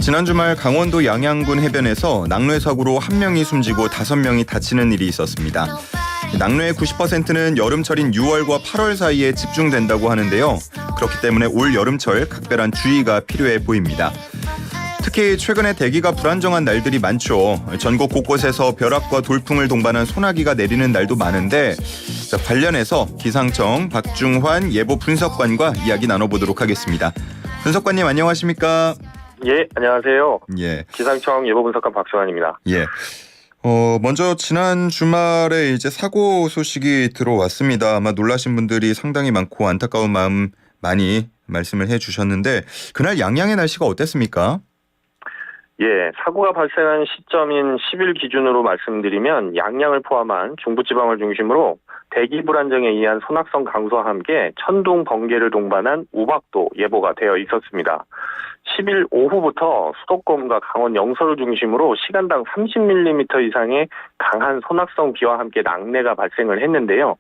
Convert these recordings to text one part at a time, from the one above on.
지난 주말 강원도 양양군 해변에서 낙뢰 사고로 한 명이 숨지고 5명이 다치는 일이 있었습니다. 낙뢰의 90%는 여름철인 6월과 8월 사이에 집중된다고 하는데요. 그렇기 때문에 올 여름철 각별한 주의가 필요해 보입니다. 특히 최근에 대기가 불안정한 날들이 많죠. 전국 곳곳에서 벼락과 돌풍을 동반한 소나기가 내리는 날도 많은데 관련해서 기상청 박중환 예보 분석관과 이야기 나눠보도록 하겠습니다. 분석관님 안녕하십니까? 예, 안녕하세요. 예. 기상청 예보분석관 박수환입니다. 예. 먼저 지난 주말에 이제 사고 소식이 들어왔습니다. 아마 놀라신 분들이 상당히 많고 안타까운 마음 많이 말씀을 해주셨는데 그날 양양의 날씨가 어땠습니까? 예, 사고가 발생한 시점인 10일 기준으로 말씀드리면 양양을 포함한 중부지방을 중심으로 대기 불안정에 의한 소낙성 강수와 함께 천둥, 번개를 동반한 우박도 예보가 되어 있었습니다. 10일 오후부터 수도권과 강원 영서를 중심으로 시간당 30mm 이상의 강한 소낙성 비와 함께 낙뢰가 발생을 했는데요.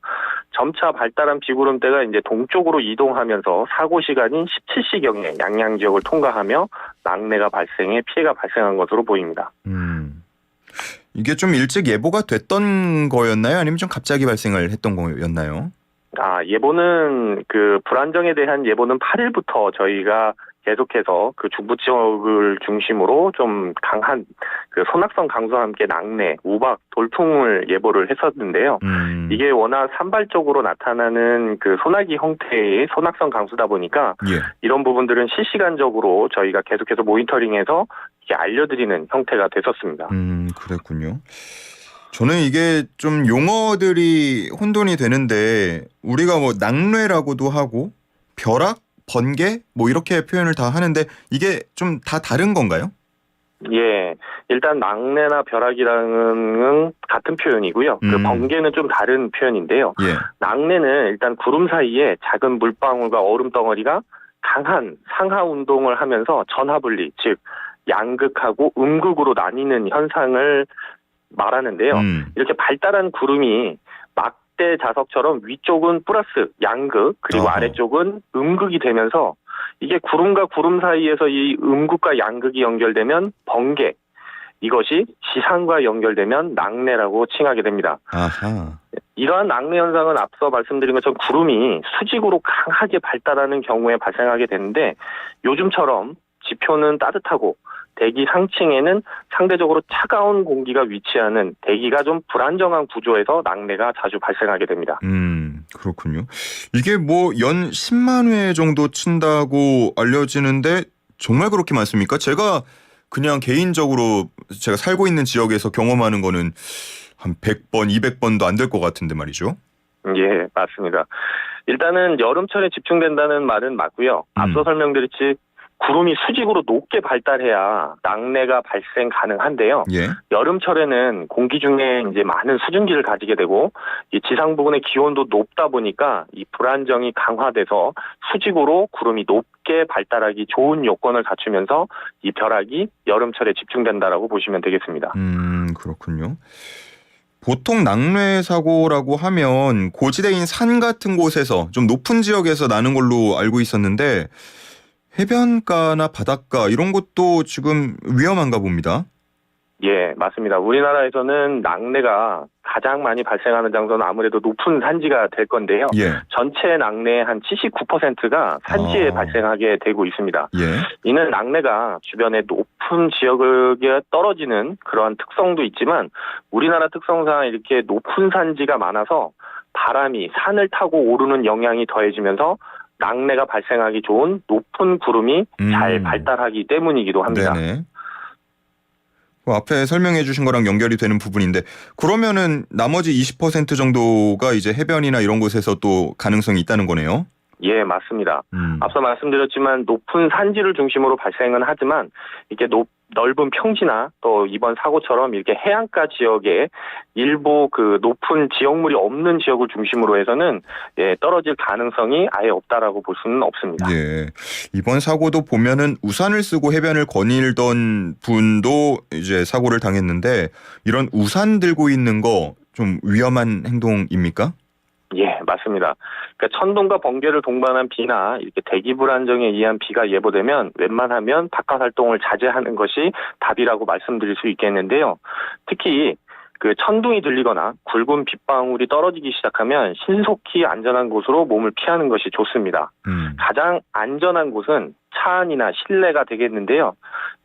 점차 발달한 비구름대가 이제 동쪽으로 이동하면서 사고 시간인 17시경에 양양 지역을 통과하며 낙뢰가 발생해 피해가 발생한 것으로 보입니다. 이게 좀 일찍 예보가 됐던 거였나요? 아니면 좀 갑자기 발생을 했던 거였나요? 예보는 불안정에 대한 예보는 8일부터 저희가 계속해서 중부 지역을 중심으로 좀 강한 소낙성 강수와 함께 낙뢰, 우박, 돌풍을 예보를 했었는데요. 이게 워낙 산발적으로 나타나는 소나기 형태의 소낙성 강수다 보니까 예. 이런 부분들은 실시간적으로 저희가 계속해서 모니터링해서 알려드리는 형태가 됐었습니다. 그랬군요. 저는 이게 좀 용어들이 혼돈이 되는데 우리가 뭐 낙뢰라고도 하고 벼락, 번개 뭐 이렇게 표현을 다 하는데 이게 좀 다 다른 건가요? 예, 일단 낙뢰나 벼락이랑은 같은 표현이고요. 번개는 좀 다른 표현인데요. 예. 낙뢰는 일단 구름 사이에 작은 물방울과 얼음 덩어리가 강한 상하 운동을 하면서 전하분리, 즉 양극하고 음극으로 나뉘는 현상을 말하는데요. 이렇게 발달한 구름이 막대 자석처럼 위쪽은 플러스 양극 그리고 아래쪽은 음극이 되면서 이게 구름과 구름 사이에서 이 음극과 양극이 연결되면 번개, 이것이 지상과 연결되면 낙뢰라고 칭하게 됩니다. 아하. 이러한 낙뢰 현상은 앞서 말씀드린 것처럼 구름이 수직으로 강하게 발달하는 경우에 발생하게 되는데 요즘처럼 지표는 따뜻하고 대기 상층에는 상대적으로 차가운 공기가 위치하는 대기가 좀 불안정한 구조에서 낙뢰가 자주 발생하게 됩니다. 그렇군요. 이게 뭐 연 10만 회 정도 친다고 알려지는데 정말 그렇게 많습니까? 제가 그냥 개인적으로 제가 살고 있는 지역에서 경험하는 거는 한 100번, 200번도 안 될 것 같은데 말이죠. 예, 맞습니다. 일단은 여름철에 집중된다는 말은 맞고요. 앞서 설명드렸듯이 구름이 수직으로 높게 발달해야 낙뢰가 발생 가능한데요. 예. 여름철에는 공기 중에 이제 많은 수증기를 가지게 되고 이 지상 부근의 기온도 높다 보니까 이 불안정이 강화돼서 수직으로 구름이 높게 발달하기 좋은 요건을 갖추면서 이 벼락이 여름철에 집중된다라고 보시면 되겠습니다. 그렇군요. 보통 낙뢰 사고라고 하면 고지대인 산 같은 곳에서 좀 높은 지역에서 나는 걸로 알고 있었는데 해변가나 바닷가 이런 곳도 지금 위험한가 봅니다. 예, 맞습니다. 우리나라에서는 낙뢰가 가장 많이 발생하는 장소는 아무래도 높은 산지가 될 건데요. 예. 전체 낙뢰의 한 79%가 산지에 발생하게 되고 있습니다. 예. 이는 낙뢰가 주변에 높은 지역에 떨어지는 그러한 특성도 있지만 우리나라 특성상 이렇게 높은 산지가 많아서 바람이 산을 타고 오르는 영향이 더해지면서 낙뢰가 발생하기 좋은 높은 구름이 잘 발달하기 때문이기도 합니다. 네네. 앞에 설명해 주신 거랑 연결이 되는 부분인데 그러면은 나머지 20% 정도가 이제 해변이나 이런 곳에서 또 가능성이 있다는 거네요. 예, 맞습니다. 앞서 말씀드렸지만 높은 산지를 중심으로 발생은 하지만 이게 넓은 평지나 또 이번 사고처럼 이렇게 해안가 지역에 일부 높은 지역물이 없는 지역을 중심으로 해서는 떨어질 가능성이 아예 없다라고 볼 수는 없습니다. 예. 이번 사고도 보면은 우산을 쓰고 해변을 거닐던 분도 이제 사고를 당했는데 이런 우산 들고 있는 거 좀 위험한 행동입니까? 예, 맞습니다. 그러니까 천둥과 번개를 동반한 비나 이렇게 대기 불안정에 의한 비가 예보되면 웬만하면 바깥 활동을 자제하는 것이 답이라고 말씀드릴 수 있겠는데요. 특히 그 천둥이 들리거나 굵은 빗방울이 떨어지기 시작하면 신속히 안전한 곳으로 몸을 피하는 것이 좋습니다. 가장 안전한 곳은 차 안이나 실내가 되겠는데요.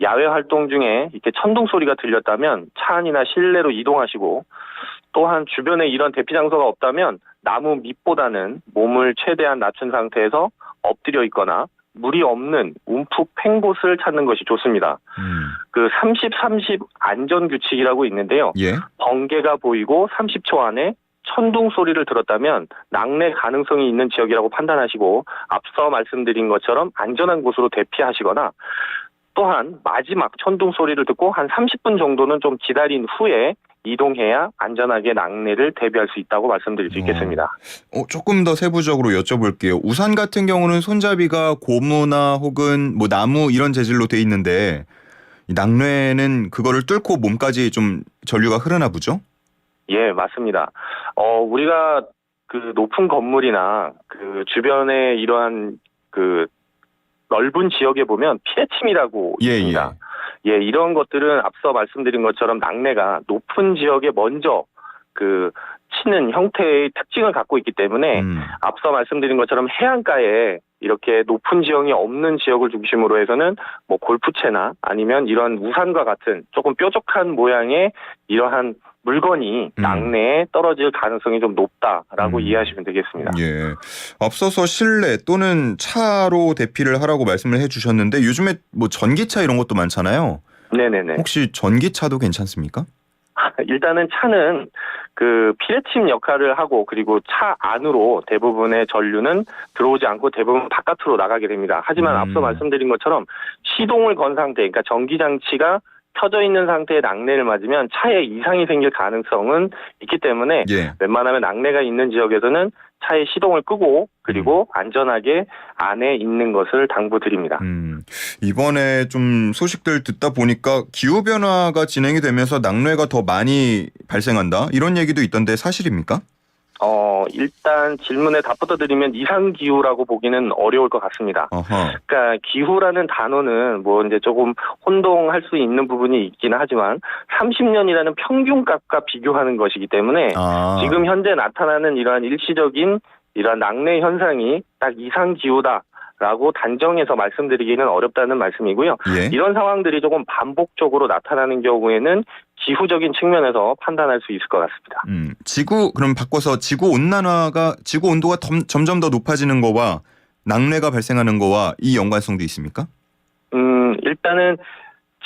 야외 활동 중에 이렇게 천둥 소리가 들렸다면 차 안이나 실내로 이동하시고, 또한 주변에 이런 대피 장소가 없다면 나무 밑보다는 몸을 최대한 낮춘 상태에서 엎드려 있거나 물이 없는 움푹 팬 곳을 찾는 것이 좋습니다. 그 30-30 안전 규칙이라고 있는데요. 예. 번개가 보이고 30초 안에 천둥 소리를 들었다면 낙뢰 가능성이 있는 지역이라고 판단하시고, 앞서 말씀드린 것처럼 안전한 곳으로 대피하시거나, 또한 마지막 천둥 소리를 듣고 한 30분 정도는 좀 기다린 후에 이동해야 안전하게 낙뢰를 대비할 수 있다고 말씀드릴 수 있겠습니다. 조금 더 세부적으로 여쭤볼게요. 우산 같은 경우는 손잡이가 고무나 혹은 뭐 나무 이런 재질로 돼 있는데, 이 낙뢰는 그거를 뚫고 몸까지 좀 전류가 흐르나 보죠? 예, 맞습니다. 우리가 그 높은 건물이나 그 주변에 이러한 그 넓은 지역에 보면 피레침이라고 있습니다. 예, 이런 것들은 앞서 말씀드린 것처럼 낙뢰가 높은 지역에 먼저 그 치는 형태의 특징을 갖고 있기 때문에 앞서 말씀드린 것처럼 해안가에 이렇게 높은 지형이 없는 지역을 중심으로 해서는 뭐 골프채나 아니면 이런 우산과 같은 조금 뾰족한 모양의 이러한 물건이 낙뢰에 떨어질 가능성이 좀 높다라고 이해하시면 되겠습니다. 예. 앞서서 실내 또는 차로 대피를 하라고 말씀을 해주셨는데, 요즘에 뭐 전기차 이런 것도 많잖아요. 네네네. 혹시 전기차도 괜찮습니까? 일단은 차는 그 피레침 역할을 하고, 그리고 차 안으로 대부분의 전류는 들어오지 않고 대부분 바깥으로 나가게 됩니다. 하지만 앞서 말씀드린 것처럼 시동을 건 상태, 그러니까 전기장치가 켜져 있는 상태의 낙뢰를 맞으면 차에 이상이 생길 가능성은 있기 때문에 웬만하면 낙뢰가 있는 지역에서는 차의 시동을 끄고 그리고 안전하게 안에 있는 것을 당부드립니다. 이번에 좀 소식들 듣다 보니까 기후변화가 진행이 되면서 낙뢰가 더 많이 발생한다, 이런 얘기도 있던데 사실입니까? 일단 질문에 답부터 드리면 이상기후라고 보기는 어려울 것 같습니다. 그러니까 기후라는 단어는 뭐 이제 조금 혼동할 수 있는 부분이 있기는 하지만 30년이라는 평균값과 비교하는 것이기 때문에 지금 현재 나타나는 이러한 일시적인 이러한 낙뢰 현상이 딱 이상기후다 라고 단정해서 말씀드리기는 어렵다는 말씀이고요. 이런 상황들이 조금 반복적으로 나타나는 경우에는 기후적인 측면에서 판단할 수 있을 것 같습니다. 그럼 바꿔서 지구 온도가 점점 더 높아지는 거와 낙뢰가 발생하는 거와 이 연관성도 있습니까? 일단은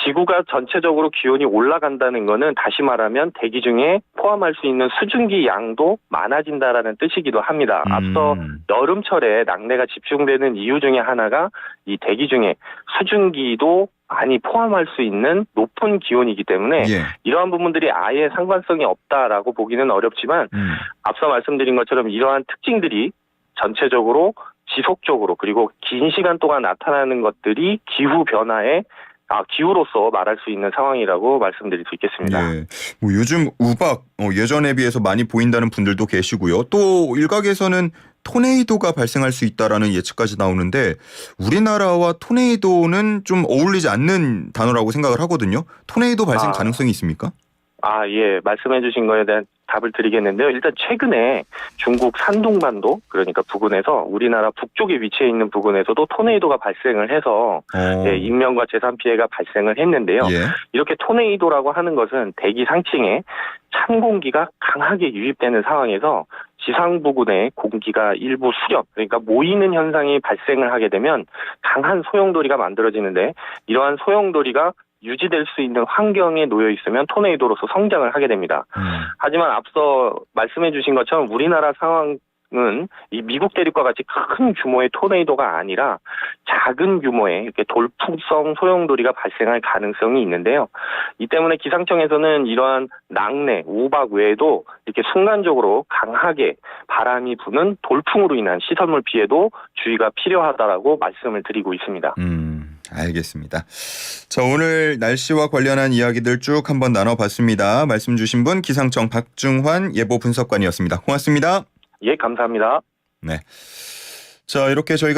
지구가 전체적으로 기온이 올라간다는 거는 다시 말하면 대기 중에 포함할 수 있는 수증기 양도 많아진다라는 뜻이기도 합니다. 앞서 여름철에 낙뢰가 집중되는 이유 중에 하나가 이 대기 중에 수증기도 많이 포함할 수 있는 높은 기온이기 때문에 이러한 부분들이 아예 상관성이 없다라고 보기는 어렵지만 앞서 말씀드린 것처럼 이러한 특징들이 전체적으로 지속적으로 그리고 긴 시간 동안 나타나는 것들이 기후 변화에 기후로서 말할 수 있는 상황이라고 말씀드릴 수 있겠습니다. 뭐 요즘 우박 예전에 비해서 많이 보인다는 분들도 계시고요. 또 일각에서는 토네이도가 발생할 수 있다라는 예측까지 나오는데, 우리나라와 토네이도는 좀 어울리지 않는 단어라고 생각을 하거든요. 토네이도 발생 가능성이 있습니까? 예. 말씀해 주신 거에 대한 답을 드리겠는데요. 일단 최근에 중국 산둥반도, 그러니까 부근에서 우리나라 북쪽에 위치해 있는 부근에서도 토네이도가 발생을 해서 인명과 재산 피해가 발생을 했는데요. 이렇게 토네이도라고 하는 것은 대기 상층에 찬 공기가 강하게 유입되는 상황에서 지상 부근에 공기가 일부 수렴, 그러니까 모이는 현상이 발생을 하게 되면 강한 소용돌이가 만들어지는데, 이러한 소용돌이가 유지될 수 있는 환경에 놓여 있으면 토네이도로서 성장을 하게 됩니다. 하지만 앞서 말씀해 주신 것처럼 우리나라 상황은 이 미국 대륙과 같이 큰 규모의 토네이도가 아니라 작은 규모의 이렇게 돌풍성 소용돌이가 발생할 가능성이 있는데요. 이 때문에 기상청에서는 이러한 낙뢰, 우박 외에도 이렇게 순간적으로 강하게 바람이 부는 돌풍으로 인한 시설물 피해도 주의가 필요하다라고 말씀을 드리고 있습니다. 알겠습니다. 자, 오늘 날씨와 관련한 이야기들 쭉 한번 나눠봤습니다. 말씀 주신 분 기상청 박중환 예보 분석관이었습니다. 고맙습니다. 예, 감사합니다. 네. 자, 이렇게 저희가